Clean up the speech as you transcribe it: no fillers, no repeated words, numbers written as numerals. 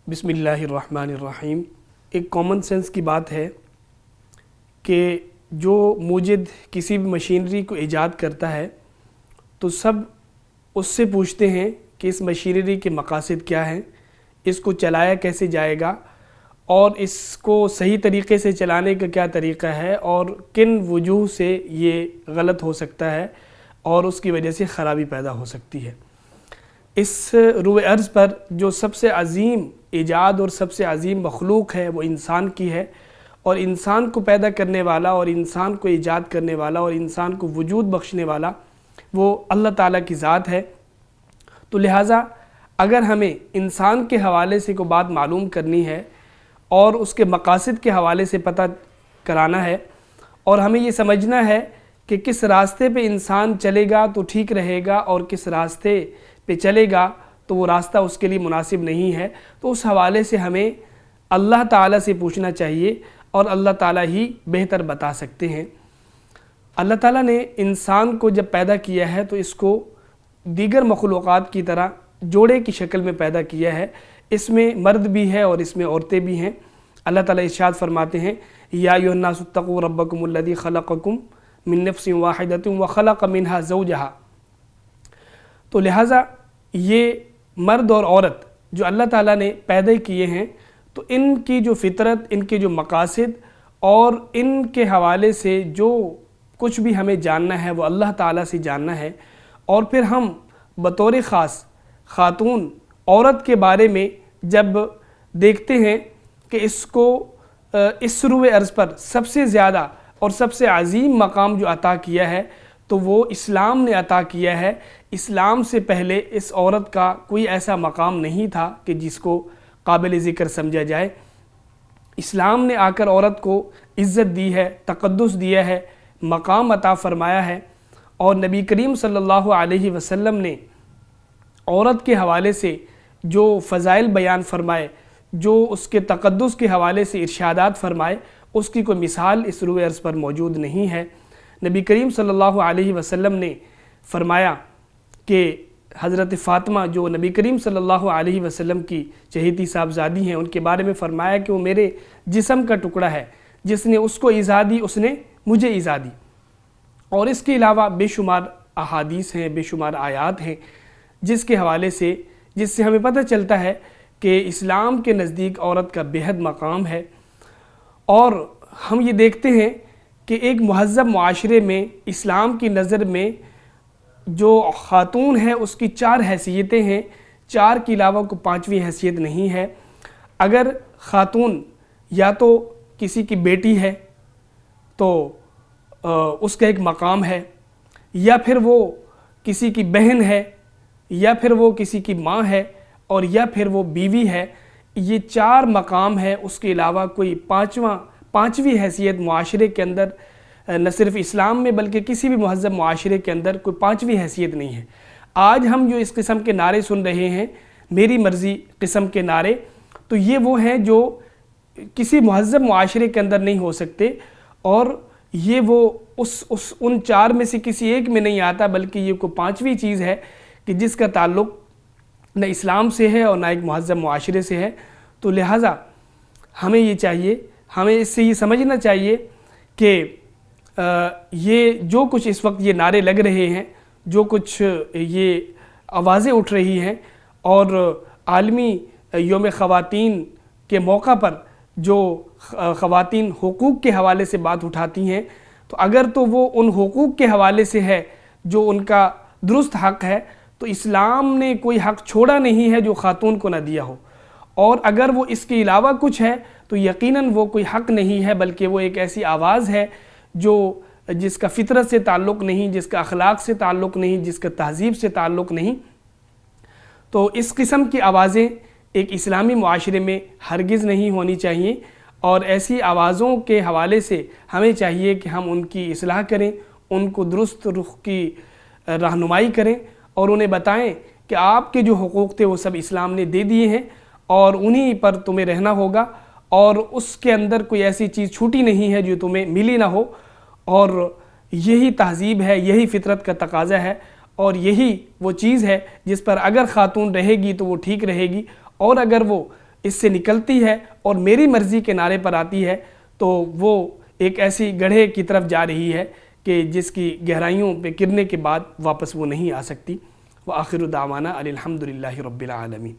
بسم اللہ الرحمن الرحیم۔ ایک کامن سینس کی بات ہے کہ جو موجد کسی بھی مشینری کو ایجاد کرتا ہے تو سب اس سے پوچھتے ہیں کہ اس مشینری کے مقاصد کیا ہیں، اس کو چلایا کیسے جائے گا اور اس کو صحیح طریقے سے چلانے کا کیا طریقہ ہے اور کن وجوہ سے یہ غلط ہو سکتا ہے اور اس کی وجہ سے خرابی پیدا ہو سکتی ہے۔ اس روئے ارض پر جو سب سے عظیم ایجاد اور سب سے عظیم مخلوق ہے وہ انسان کی ہے، اور انسان کو پیدا کرنے والا اور انسان کو ایجاد کرنے والا اور انسان کو وجود بخشنے والا وہ اللہ تعالیٰ کی ذات ہے۔ تو لہٰذا اگر ہمیں انسان کے حوالے سے کوئی بات معلوم کرنی ہے اور اس کے مقاصد کے حوالے سے پتہ کرانا ہے اور ہمیں یہ سمجھنا ہے کہ کس راستے پہ انسان چلے گا تو ٹھیک رہے گا اور کس راستے پہ چلے گا تو وہ راستہ اس کے لیے مناسب نہیں ہے، تو اس حوالے سے ہمیں اللہ تعالیٰ سے پوچھنا چاہیے اور اللہ تعالیٰ ہی بہتر بتا سکتے ہیں۔ اللہ تعالیٰ نے انسان کو جب پیدا کیا ہے تو اس کو دیگر مخلوقات کی طرح جوڑے کی شکل میں پیدا کیا ہے، اس میں مرد بھی ہے اور اس میں عورتیں بھی ہیں۔ اللہ تعالیٰ ارشاد فرماتے ہیں یا ایھا الناس اتقوا ربکم الذی خلقکم من نفس واحدۃ وخلق منها زوجہا۔ تو لہٰذا یہ مرد اور عورت جو اللہ تعالیٰ نے پیدا کیے ہیں تو ان کی جو فطرت، ان کے جو مقاصد اور ان کے حوالے سے جو کچھ بھی ہمیں جاننا ہے وہ اللہ تعالیٰ سے جاننا ہے، اور پھر ہم بطور خاص خاتون عورت کے بارے میں جب دیکھتے ہیں کہ اس کو اس روئے ارض پر سب سے زیادہ اور سب سے عظیم مقام جو عطا کیا ہے تو وہ اسلام نے عطا کیا ہے۔ اسلام سے پہلے اس عورت کا کوئی ایسا مقام نہیں تھا کہ جس کو قابل ذکر سمجھا جائے۔ اسلام نے آ کر عورت کو عزت دی ہے، تقدس دیا ہے، مقام عطا فرمایا ہے، اور نبی کریم صلی اللہ علیہ وسلم نے عورت کے حوالے سے جو فضائل بیان فرمائے، جو اس کے تقدس کے حوالے سے ارشادات فرمائے، اس کی کوئی مثال اس روئے ارض پر موجود نہیں ہے۔ نبی کریم صلی اللہ علیہ وسلم نے فرمایا کہ حضرت فاطمہ جو نبی کریم صلی اللہ علیہ وسلم کی چہیتی صاحبزادی ہیں، ان کے بارے میں فرمایا کہ وہ میرے جسم کا ٹکڑا ہے، جس نے اس کو ایذا دی اس نے مجھے ایذا دی۔ اور اس کے علاوہ بے شمار احادیث ہیں، بے شمار آیات ہیں جس کے حوالے سے جس سے ہمیں پتہ چلتا ہے کہ اسلام کے نزدیک عورت کا بےحد مقام ہے۔ اور ہم یہ دیکھتے ہیں کہ ایک مہذب معاشرے میں اسلام کی نظر میں جو خاتون ہے اس کی 4 حیثیتیں ہیں، 4 کے علاوہ کو 5ویں حیثیت نہیں ہے۔ اگر خاتون یا تو کسی کی بیٹی ہے تو اس کا ایک مقام ہے، یا پھر وہ کسی کی بہن ہے، یا پھر وہ کسی کی ماں ہے، اور یا پھر وہ بیوی ہے۔ یہ 4 مقام ہے، اس کے علاوہ کوئی 5ویں حیثیت معاشرے کے اندر نہ صرف اسلام میں بلکہ کسی بھی مہذب معاشرے کے اندر کوئی 5ویں حیثیت نہیں ہے۔ آج ہم جو اس قسم کے نعرے سن رہے ہیں، میری مرضی قسم کے نعرے، تو یہ وہ ہیں جو کسی مہذب معاشرے کے اندر نہیں ہو سکتے، اور یہ وہ ان 4 میں سے کسی ایک میں نہیں آتا، بلکہ یہ کوئی 5ویں چیز ہے کہ جس کا تعلق نہ اسلام سے ہے اور نہ ایک مہذب معاشرے سے ہے۔ تو لہٰذا ہمیں یہ چاہیے، ہمیں اس سے یہ سمجھنا چاہیے کہ یہ جو کچھ اس وقت یہ نعرے لگ رہے ہیں، جو کچھ یہ آوازیں اٹھ رہی ہیں، اور عالمی یوم خواتین کے موقع پر جو خواتین حقوق کے حوالے سے بات اٹھاتی ہیں، تو اگر تو وہ ان حقوق کے حوالے سے ہے جو ان کا درست حق ہے، تو اسلام نے کوئی حق چھوڑا نہیں ہے جو خاتون کو نہ دیا ہو، اور اگر وہ اس کے علاوہ کچھ ہے تو یقیناً وہ کوئی حق نہیں ہے، بلکہ وہ ایک ایسی آواز ہے جس کا فطرت سے تعلق نہیں، جس کا اخلاق سے تعلق نہیں، جس کا تہذیب سے تعلق نہیں۔ تو اس قسم کی آوازیں ایک اسلامی معاشرے میں ہرگز نہیں ہونی چاہیے، اور ایسی آوازوں کے حوالے سے ہمیں چاہیے کہ ہم ان کی اصلاح کریں، ان کو درست رخ کی رہنمائی کریں، اور انہیں بتائیں کہ آپ کے جو حقوق تھے وہ سب اسلام نے دے دیے ہیں، اور انہی پر تمہیں رہنا ہوگا، اور اس کے اندر کوئی ایسی چیز چھوٹی نہیں ہے جو تمہیں ملی نہ ہو، اور یہی تہذیب ہے، یہی فطرت کا تقاضا ہے، اور یہی وہ چیز ہے جس پر اگر خاتون رہے گی تو وہ ٹھیک رہے گی، اور اگر وہ اس سے نکلتی ہے اور میری مرضی کے نعرے پر آتی ہے تو وہ ایک ایسی گڑھے کی طرف جا رہی ہے کہ جس کی گہرائیوں پہ گرنے کے بعد واپس وہ نہیں آ سکتی۔ وآخر دعوانا الحمد للہ رب العالمین۔